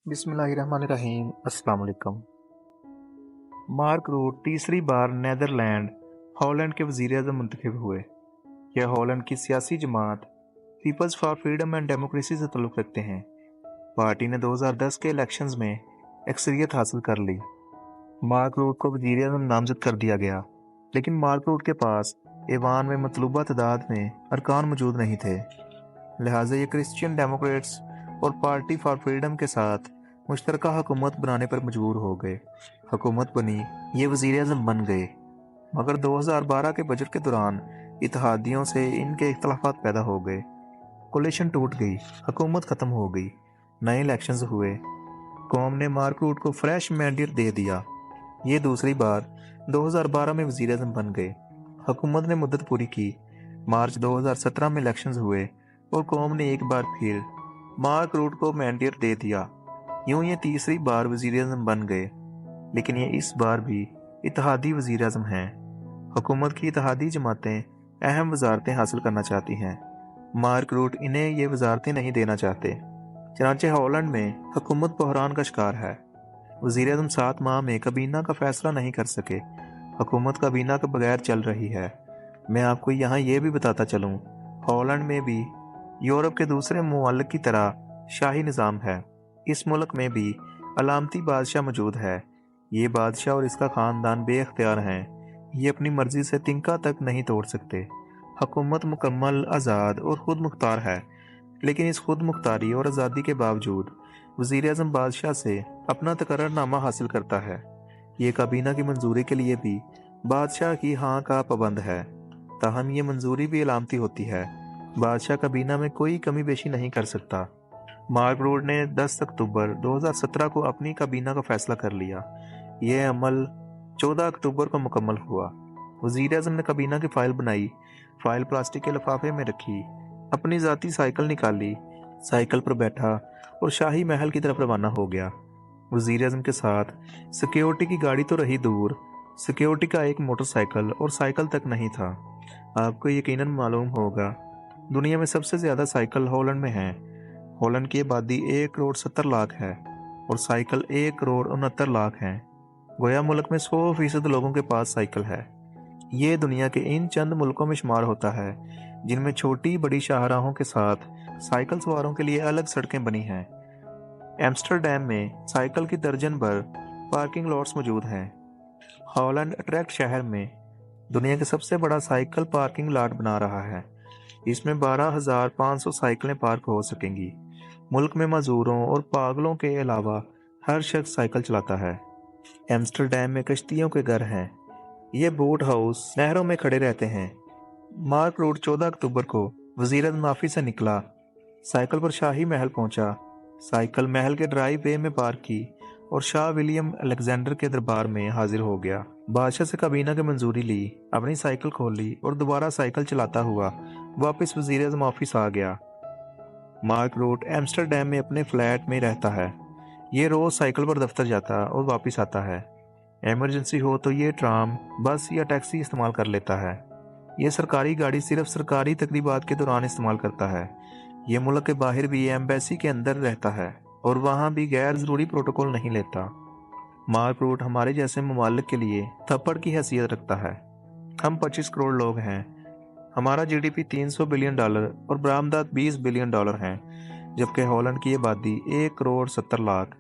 बिस्मिल्लाहिर्रहमानिर्रहीम। अस्सलाम वालेकुम। मार्क रूट तीसरी बार नेदरलैंड हॉलैंड के वज़ीर-ए-आज़म मुंतखब हुए। यह हॉलैंड की सियासी जमात people's for freedom and democracy से ताल्लुक़ रखते हैं। पार्टी ने 2010 के इलेक्शंस में अक्सरियत हासिल कर ली। मार्क रूट को वज़ीर-ए-आज़म नामज़द कर दिया गया, लेकिन मार्क रूट के पास ऐवान में मतलूबा तादाद में अरकान मौजूद नहीं थे। लिहाजा ये क्रिश्चियन डेमोक्रेट्स और पार्टी फॉर फ्रीडम के साथ मुश्तरका हुकूमत बनाने पर मजबूर हो गए। हुकूमत बनी, ये वज़ीर-ए-आज़म बन गए, मगर 2012 के बजट के दौरान इत्तेहादियों से इनके इख्तलाफात पैदा हो गए। कोलिशन टूट गई, हुकूमत ख़त्म हो गई, नए इलेक्शंस हुए। कौम ने मार्क रूट को फ्रेश मैंडेट दे दिया। ये दूसरी बार 2012 में वज़ीर-ए-आज़म बन गए। हुकूमत ने मुद्दत पूरी की। मार्च 2017 में इलेक्शंस हुए और कौम ने एक बार फिर मार्क रूट को मैंडेट दे दिया। यूं ये तीसरी बार वज़ीर-ए-आज़म बन गए, लेकिन ये इस बार भी इत्तेहादी वज़ीर-ए-आज़म हैं। हुकूमत की इत्तेहादी जमातें अहम वज़ारतें हासिल करना चाहती हैं। मार्क रूट इन्हें ये वज़ारतें नहीं देना चाहते। चनांचे हॉलैंड में हुकूमत बहरान का शिकार है। वज़ीर-ए-आज़म 7 माह में काबीना का फैसला नहीं कर सके। हुकूमत काबीना के बगैर चल रही है। मैं आपको यहाँ ये भी बताता चलूँ, हॉलैंड में भी यूरोप के दूसरे ममालिक की तरह शाही निज़ाम है। इस मुल्क में भी अलामती बादशाह मौजूद है। ये बादशाह और इसका ख़ानदान बेख्तियार हैं। ये अपनी मर्ज़ी से तिनका तक नहीं तोड़ सकते। हुकूमत मुकम्मल आज़ाद और ख़ुद मुख्तार है, लेकिन इस खुद मुख्तारी और आज़ादी के बावजूद वज़ीर-ए-आज़म बादशाह से अपना तकर्ररनामा हासिल करता है। ये काबीना की मंजूरी के लिए भी बादशाह की हाँ का पाबंद है। ताहम ये मंजूरी भी अलामती होती है। बादशाह काबीना में कोई कमी पेशी नहीं कर सकता। मार्क रूट ने 10 अक्टूबर 2017 को अपनी काबीना का फैसला कर लिया। यह अमल 14 अक्टूबर को मुकम्मल हुआ। वज़ीर-ए-आज़म ने काबीना की फ़ाइल बनाई, फ़ाइल प्लास्टिक के लिफाफे में रखी, अपनी ज़ाती साइकिल निकाली, साइकिल पर बैठा और शाही महल की तरफ रवाना हो गया। वज़ीर-ए-आज़म के साथ सिक्योरिटी की गाड़ी तो रही दूर, सिक्योरिटी का एक मोटरसाइकिल और साइकिल तक नहीं था। आपको यकीनन मालूम होगा, दुनिया में सबसे ज़्यादा साइकिल हॉलैंड में हैं। हॉलैंड की आबादी 1 करोड़ 70 लाख है और साइकिल 1 करोड़ 69 लाख हैं। गोया मुल्क में 100% लोगों के पास साइकिल है। ये दुनिया के इन चंद मुल्कों में शुमार होता है जिनमें छोटी बड़ी शाहराहों के साथ साइकिल सवारों के लिए अलग सड़कें बनी हैं। एम्स्टर्डम में साइकिल की दर्जन भर पार्किंग लॉट्स मौजूद हैं। हॉलैंड अट्रैक्ट शहर में दुनिया का सबसे बड़ा साइकिल पार्किंग लॉट बना रहा है। इसमें 12,500 साइकिलें पार्क हो सकेंगी। मुल्क में मजदूरों और पागलों के अलावा हर शख्स साइकिल चलाता है। एम्स्टर्डम में कश्तियों के घर हैं। ये बोट हाउस नहरों में खड़े रहते हैं। मार्क रूट 14 अक्टूबर को वज़ीर-ए-आज़म ऑफिस से निकला, साइकिल पर शाही महल पहुंचा, साइकिल महल के ड्राइव वे में पार्क की और शाह विलियम अलेक्जेंडर के दरबार में हाजिर हो गया। बादशाह से काबीना की मंजूरी ली, अपनी साइकिल खोली और दोबारा साइकिल चलाता हुआ वापस वज़ीर-ए-आज़म ऑफिस आ गया। मार्क रूट एम्स्टर्डम में अपने फ्लैट में रहता है। ये रोज़ साइकिल पर दफ्तर जाता और वापस आता है। इमरजेंसी हो तो ये ट्राम, बस या टैक्सी इस्तेमाल कर लेता है। ये सरकारी गाड़ी सिर्फ सरकारी तकरीबात के दौरान इस्तेमाल करता है। ये मुल्क के बाहर भी एम्बेसी के अंदर रहता है और वहाँ भी गैर ज़रूरी प्रोटोकॉल नहीं लेता। मार्क रूट हमारे जैसे ममालिक के लिए थप्पड़ की हैसियत रखता है। हम 25 करोड़ लोग हैं। हमारा जीडीपी $300 बिलियन और बरामदात $20 बिलियन हैं, जबकि हॉलैंड की आबादी 1 करोड़ 70 लाख,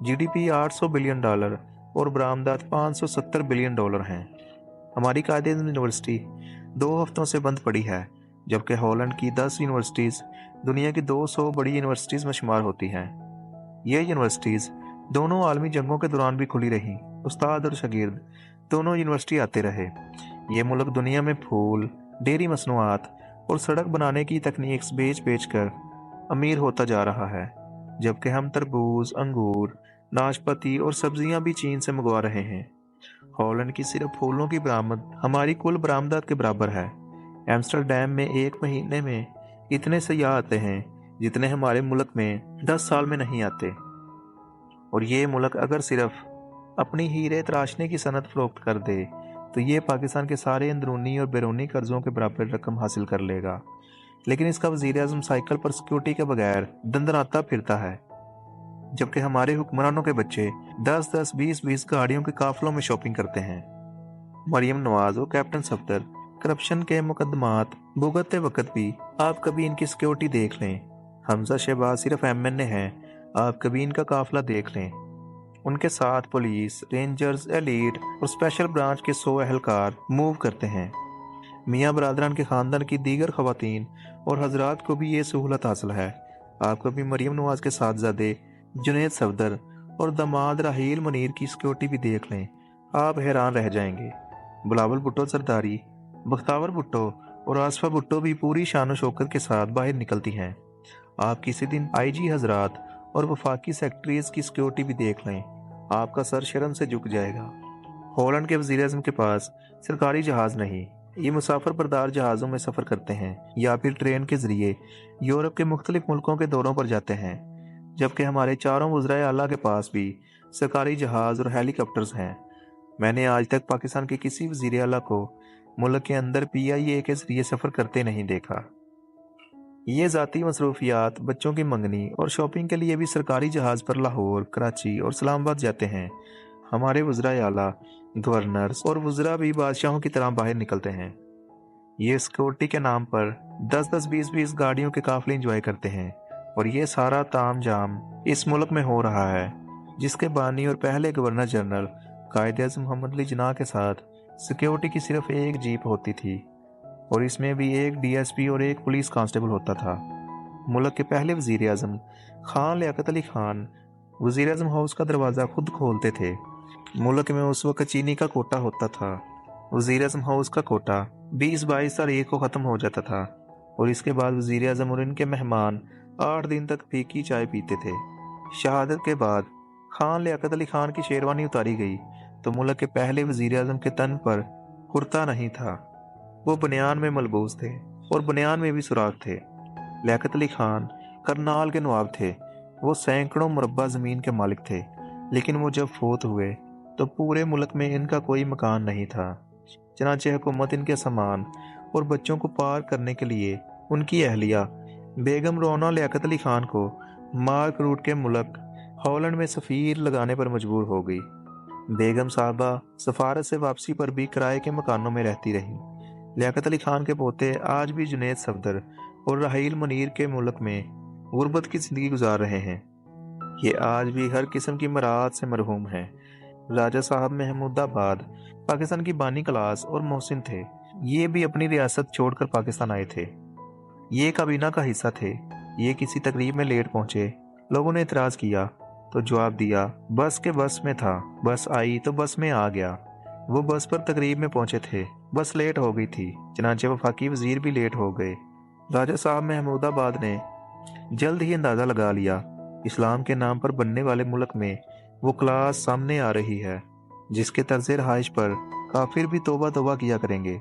जीडीपी $800 बिलियन और बरामदात $570 बिलियन हैं। हमारी कायदे यूनिवर्सिटी 2 हफ्तों से बंद पड़ी है, जबकि हॉलैंड की 10 यूनिवर्सिटीज़ दुनिया की 200 बड़ी यूनिवर्सिटीज़ में शुमार होती हैं। ये यूनिवर्सिटीज़ दोनों आलमी जंगों के दौरान भी खुली रहीं। उस्ताद और शागिर्द दोनों यूनिवर्सिटी आते रहे। ये मुल्क दुनिया में फूल, डेयरी मसनूआत और सड़क बनाने की तकनीक बेच बेच कर अमीर होता जा रहा है, जबकि हम तरबूज, अंगूर, नाशपाती और सब्जियां भी चीन से मंगवा रहे हैं। हॉलैंड की सिर्फ फूलों की बरामद हमारी कुल बरामदात के बराबर है। एम्स्टर्डम में एक महीने में इतने सयाह आते हैं जितने हमारे मुल्क में 10 साल में नहीं आते। और ये मुल्क अगर सिर्फ अपनी हीरे तराशने की सनत फरोख्त कर दे तो ये पाकिस्तान के सारे अंदरूनी और बैरूनी कर्जों के बराबर रकम हासिल कर लेगा। लेकिन इसका वज़ीर-ए-आज़म साइकिल पर सिक्योरिटी के बगैर दंदनाता फिरता है। जबकि हमारे हुक्मरानों के बच्चे 10-10, 20-20 गाड़ियों के काफलों में शॉपिंग करते हैं। मरियम नवाज और कैप्टन सफदर करप्शन के मुकदमात भुगतते वक्त भी आप कभी इनकी सिक्योरिटी देख लें। हमजा शहबाज सिर्फ MNA हैं, आप कभी इनका काफिला देख लें। उनके साथ पुलिस, रेंजर्स, एलीट और स्पेशल ब्रांच के 100 एहलकार मूव करते हैं। मियाँ बरादरान के खानदान की दीगर खवातीन और हजरात को भी ये सहूलत हासिल है। आप कभी मरियम नवाज के साथजादे जुनैद सफदर और दामाद राहील मुनीर की सिक्योरिटी भी देख लें, आप हैरान रह जाएंगे। बिलावल भुट्टो सरदारी, बख्तावर भुट्टो और आसफा भुट्टो भी पूरी शान शौकत के साथ बाहर निकलती हैं। आप किसी दिन IG हजरात और वफाकी सेक्रेटरीज की सिक्योरिटी भी देख लें, आपका सर शर्म से झुक जाएगा। हॉलैंड के वज़ीर-ए-आज़म के पास सरकारी जहाज़ नहीं, ये मुसाफिर बरदार जहाज़ों में सफ़र करते हैं या फिर ट्रेन के ज़रिए यूरोप के मुख्तलिफ मुल्कों के दौरों पर जाते हैं। जबकि हमारे चारों वज़राए आला के पास भी सरकारी जहाज़ और हेलीकॉप्टर्स हैं। मैंने आज तक पाकिस्तान के किसी वज़ीर आला को मुल्क के अंदर PIA के ज़रिए सफ़र करते नहीं देखा। ये ज़ाती मसरूफियात, बच्चों की मंगनी और शॉपिंग के लिए भी सरकारी जहाज़ पर लाहौर, कराची और इस्लामाबाद जाते हैं। हमारे वज़राए आला, गवर्नर्स और वज़रा भी बादशाहों की तरह बाहर निकलते हैं। ये सिक्योरिटी के नाम पर 10-10, 20-20 गाड़ियों के काफिले इंजॉय करते हैं और ये सारा ताम जाम इस मुल्क में हो रहा है, जिसके बानी और पहले गवर्नर जनरल कायद-ए-आज़म मोहम्मद अली जिन्ना के साथ सिक्योरिटी की सिर्फ एक जीप होती थी और इसमें भी एक DSP और एक पुलिस कांस्टेबल होता था। मुल्क के पहले वज़ीर-ए-आज़म खान लियाकत अली खान वज़ीर-ए-आज़म हाउस का दरवाज़ा खुद खोलते थे। मुल्क में उस वक्त चीनी का कोटा होता था। वज़ीर-ए-आज़म हाउस का कोटा 20-22 तारीख को ख़त्म हो जाता था और इसके बाद वज़ीर-ए-आज़म और इनके मेहमान 8 दिन तक फीकी चाय पीते थे। शहादत के बाद खान लियाकत अली खान की शेरवानी उतारी गई तो मुल्क के पहले वज़ीर-ए-आज़म के तन पर कुर्ता नहीं था, वो बनियान में मलबूस थे और बनियान में भी सुराख थे। लियाकत अली खान करनाल के नवाब थे, वो सैकड़ों मुरब्बा ज़मीन के मालिक थे, लेकिन वो जब फोत हुए तो पूरे मुल्क में इनका कोई मकान नहीं था। चनाचे हुकूमत इनके सामान और बच्चों को पार करने के लिए उनकी अहलिया बेगम रोना लियाकत अली खान को मार्क रूट के मुल्क हॉलैंड में सफ़ीर लगाने पर मजबूर हो गई। बेगम साहबा सफारत से वापसी पर भी किराए के मकानों में रहती रहीं। लियाकत अली खान के पोते आज भी जुनैद सफदर और राहील मुनीर के मुल्क में गुर्बत की ज़िंदगी गुजार रहे हैं। ये आज भी हर किस्म की मराहत से मरहूम हैं। राजा साहब महमूदाबाद पाकिस्तान की बानी क्लास और मोहसिन थे। ये भी अपनी रियासत छोड़कर पाकिस्तान आए थे। ये काबीना का हिस्सा थे। ये किसी तकरीब में लेट पहुंचे। लोगों ने इतराज़ किया तो जवाब दिया, बस में था, बस आई तो बस में आ गया। वो बस पर तकरीब में पहुंचे थे, बस लेट हो गई थी, चनाचे वफाकी वजीर भी लेट हो गए। राजा साहब महमूदाबाद ने जल्द ही अंदाज़ा लगा लिया इस्लाम के नाम पर बनने वाले मुल्क में वो क्लास सामने आ रही है जिसके तर्ज़ रहाइश पर काफिर भी तौबा तौबा किया करेंगे।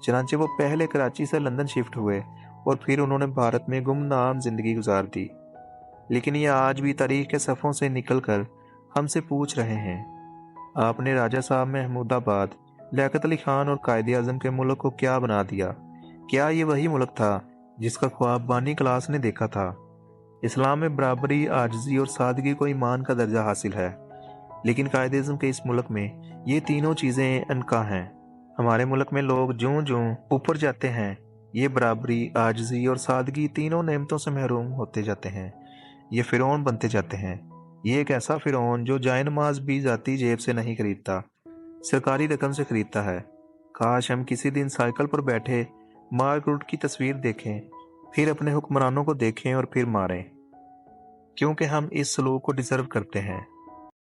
चनाचे वो पहले कराची से लंदन शिफ्ट हुए और फिर उन्होंने भारत में गुमनाम जिंदगी गुजार दी। लेकिन ये आज भी तारीख के सफ़ों से निकलकर हमसे पूछ रहे हैं, आपने राजा साहब महमूदाबाद, लियाकत अली खान और कायद-ए-आज़म के मुल्क को क्या बना दिया? क्या ये वही मुल्क था जिसका ख्वाब बानी क्लास ने देखा था? इस्लाम में बराबरी, आजिज़ी और सादगी को ईमान का दर्जा हासिल है, लेकिन कायद-ए-आज़म के इस मुल्क में ये तीनों चीज़ें अनका हैं। हमारे मुल्क में लोग ज्यों ज्यों ऊपर जाते हैं, ये बराबरी, आजिज़ी और सादगी तीनों नेमतों से महरूम होते जाते हैं। ये फ़िरौन बनते जाते हैं। ये एक ऐसा फ़िरौन जो जाए नमाज भी ज़ाती जेब से नहीं खरीदता, सरकारी रकम से खरीदता है। काश हम किसी दिन साइकिल पर बैठे मार्क रूट की तस्वीर देखें, फिर अपने हुक्मरानों को देखें और फिर मारें, क्योंकि हम इस सलूक को डिज़र्व करते हैं।